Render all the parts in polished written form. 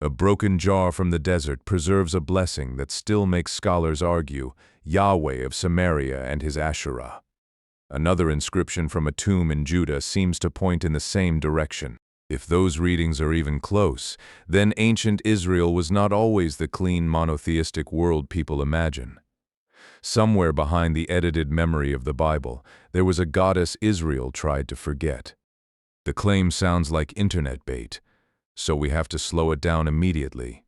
A broken jar from the desert preserves a blessing that still makes scholars argue, Yahweh of Samaria and his Asherah. Another inscription from a tomb in Judah seems to point in the same direction. If those readings are even close, then ancient Israel was not always the clean monotheistic world people imagine. Somewhere behind the edited memory of the Bible, there was a goddess Israel tried to forget. The claim sounds like internet bait, so we have to slow it down immediately.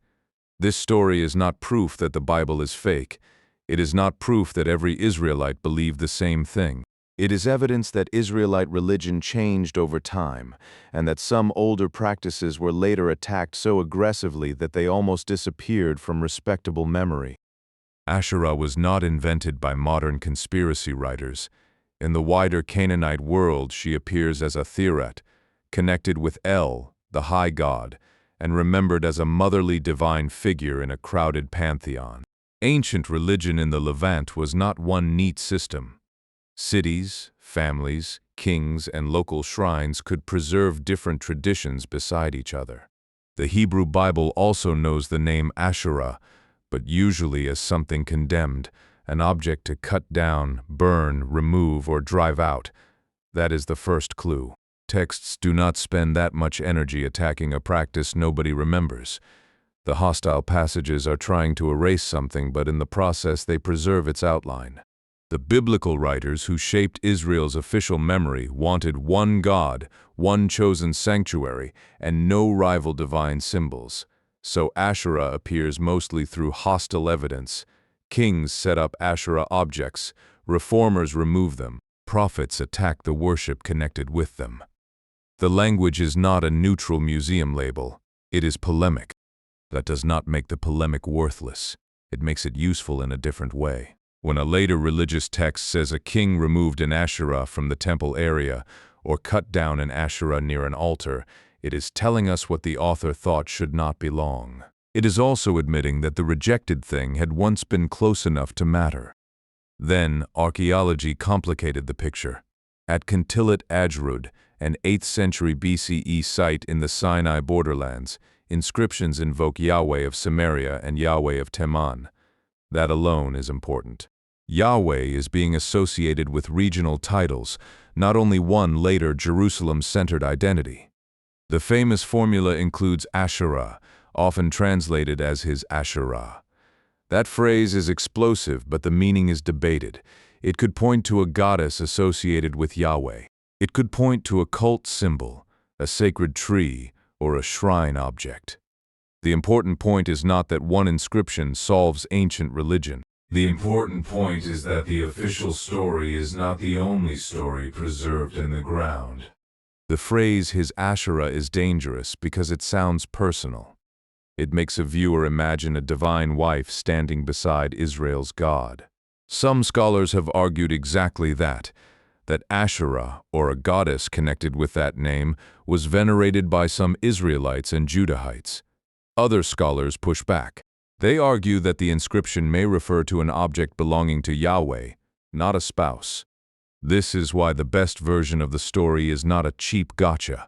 This story is not proof that the Bible is fake. It is not proof that every Israelite believed the same thing. It is evidence that Israelite religion changed over time, and that some older practices were later attacked so aggressively that they almost disappeared from respectable memory. Asherah was not invented by modern conspiracy writers. In the wider Canaanite world, she appears as a theoret, connected with El, the high god, and remembered as a motherly divine figure in a crowded pantheon. Ancient religion in the Levant was not one neat system. Cities, families, kings, and local shrines could preserve different traditions beside each other. The Hebrew Bible also knows the name Asherah, but usually as something condemned, an object to cut down, burn, remove, or drive out. That is the first clue. Texts do not spend that much energy attacking a practice nobody remembers. The hostile passages are trying to erase something, but in the process they preserve its outline. The biblical writers who shaped Israel's official memory wanted one God, one chosen sanctuary, and no rival divine symbols. So Asherah appears mostly through hostile evidence. Kings set up Asherah objects, reformers remove them, prophets attack the worship connected with them. The language is not a neutral museum label, it is polemic. That does not make the polemic worthless. It makes it useful in a different way. When a later religious text says a king removed an Asherah from the temple area or cut down an Asherah near an altar, it is telling us what the author thought should not belong. It is also admitting that the rejected thing had once been close enough to matter. Then, archaeology complicated the picture. At Kuntillet Ajrud, an 8th century BCE site in the Sinai borderlands, inscriptions invoke Yahweh of Samaria and Yahweh of Teman. That alone is important. Yahweh is being associated with regional titles, not only one later Jerusalem-centered identity. The famous formula includes Asherah, often translated as his Asherah. That phrase is explosive, but the meaning is debated. It could point to a goddess associated with Yahweh. It could point to a cult symbol, a sacred tree, or a shrine object. The important point is not that one inscription solves ancient religion. The important point is that the official story is not the only story preserved in the ground. The phrase his Asherah is dangerous because it sounds personal. It makes a viewer imagine a divine wife standing beside Israel's God. Some scholars have argued exactly that Asherah, or a goddess connected with that name, was venerated by some Israelites and Judahites. Other scholars push back. They argue that the inscription may refer to an object belonging to Yahweh, not a spouse. This is why the best version of the story is not a cheap gotcha.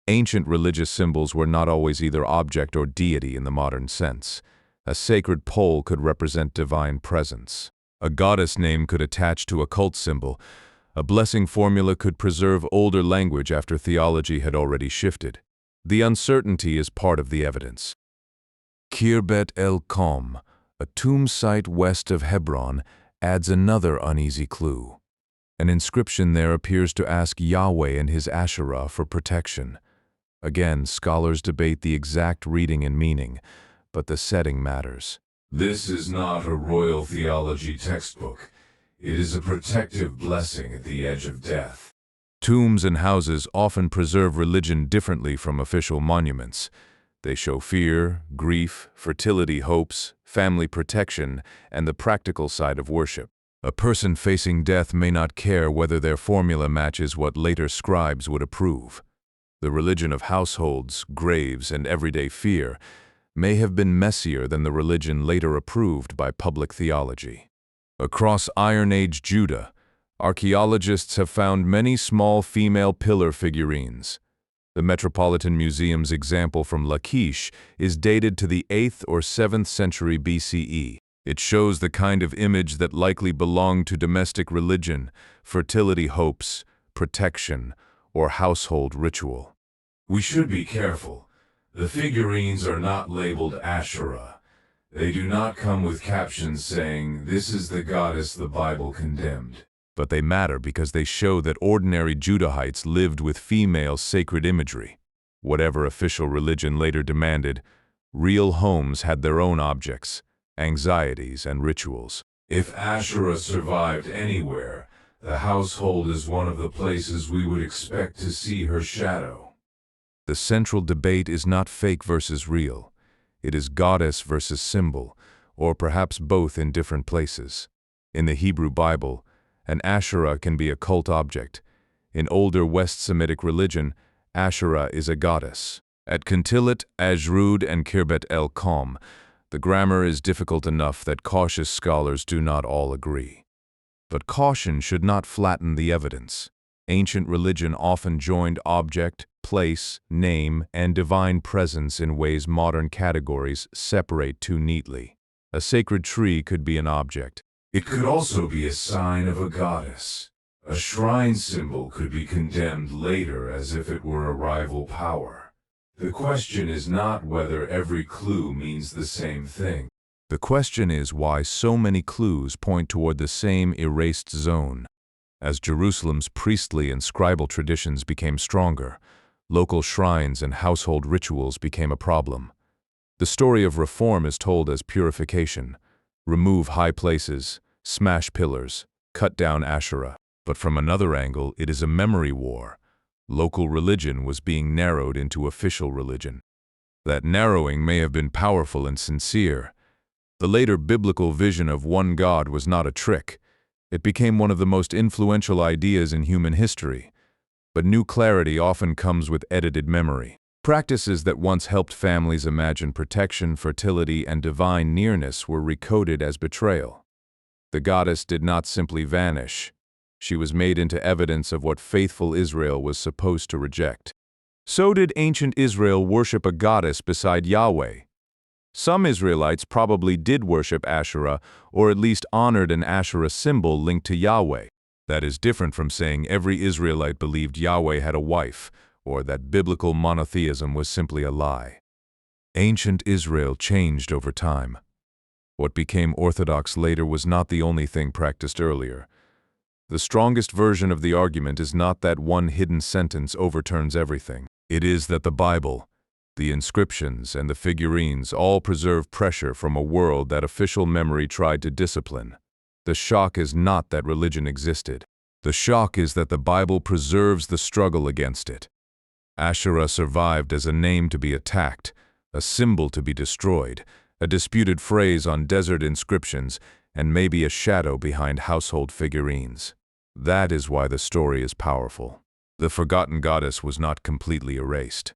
Ancient religious symbols were not always either object or deity in the modern sense. A sacred pole could represent divine presence. A goddess name could attach to a cult symbol. A blessing formula could preserve older language after theology had already shifted. The uncertainty is part of the evidence. Khirbet el-Qom, a tomb site west of Hebron, adds another uneasy clue. An inscription there appears to ask Yahweh and his Asherah for protection. Again, scholars debate the exact reading and meaning, but the setting matters. This is not a royal theology textbook. It is a protective blessing at the edge of death. Tombs and houses often preserve religion differently from official monuments. They show fear, grief, fertility hopes, family protection, and the practical side of worship. A person facing death may not care whether their formula matches what later scribes would approve. The religion of households, graves, and everyday fear may have been messier than the religion later approved by public theology. Across Iron Age Judah, archaeologists have found many small female pillar figurines. The Metropolitan Museum's example from Lachish is dated to the 8th or 7th century BCE. It shows the kind of image that likely belonged to domestic religion, fertility hopes, protection, or household ritual. We should be careful. The figurines are not labeled Asherah. They do not come with captions saying, "This is the goddess the Bible condemned." But they matter because they show that ordinary Judahites lived with female sacred imagery. Whatever official religion later demanded, real homes had their own objects, anxieties, and rituals. If Asherah survived anywhere, the household is one of the places we would expect to see her shadow. The central debate is not fake versus real. It is goddess versus symbol, or perhaps both in different places. In the Hebrew Bible, an Asherah can be a cult object. In older West Semitic religion, Asherah is a goddess. At Kuntillet Ajrud and Khirbet el-Qom, the grammar is difficult enough that cautious scholars do not all agree. But caution should not flatten the evidence. Ancient religion often joined object, place, name, and divine presence in ways modern categories separate too neatly. A sacred tree could be an object. It could also be a sign of a goddess. A shrine symbol could be condemned later as if it were a rival power. The question is not whether every clue means the same thing. The question is why so many clues point toward the same erased zone. As Jerusalem's priestly and scribal traditions became stronger, local shrines and household rituals became a problem. The story of reform is told as purification. Remove high places, smash pillars, cut down Asherah. But from another angle, it is a memory war. Local religion was being narrowed into official religion. That narrowing may have been powerful and sincere. The later biblical vision of one God was not a trick. It became one of the most influential ideas in human history. But new clarity often comes with edited memory. Practices that once helped families imagine protection, fertility, and divine nearness were recoded as betrayal. The goddess did not simply vanish. She was made into evidence of what faithful Israel was supposed to reject. So did ancient Israel worship a goddess beside Yahweh. Some Israelites probably did worship Asherah, or at least honored an Asherah symbol linked to Yahweh. That is different from saying every Israelite believed Yahweh had a wife, or that biblical monotheism was simply a lie. Ancient Israel changed over time. What became orthodox later was not the only thing practiced earlier. The strongest version of the argument is not that one hidden sentence overturns everything. It is that the Bible, the inscriptions, and the figurines all preserve pressure from a world that official memory tried to discipline. The shock is not that religion existed. The shock is that the Bible preserves the struggle against it. Asherah survived as a name to be attacked, a symbol to be destroyed, a disputed phrase on desert inscriptions, and maybe a shadow behind household figurines. That is why the story is powerful. The forgotten goddess was not completely erased.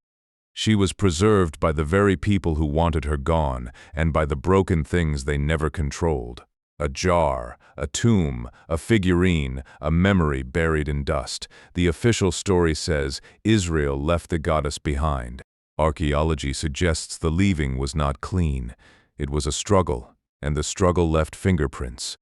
She was preserved by the very people who wanted her gone, and by the broken things they never controlled. A jar, a tomb, a figurine, a memory buried in dust. The official story says Israel left the goddess behind. Archaeology suggests the leaving was not clean. It was a struggle, and the struggle left fingerprints.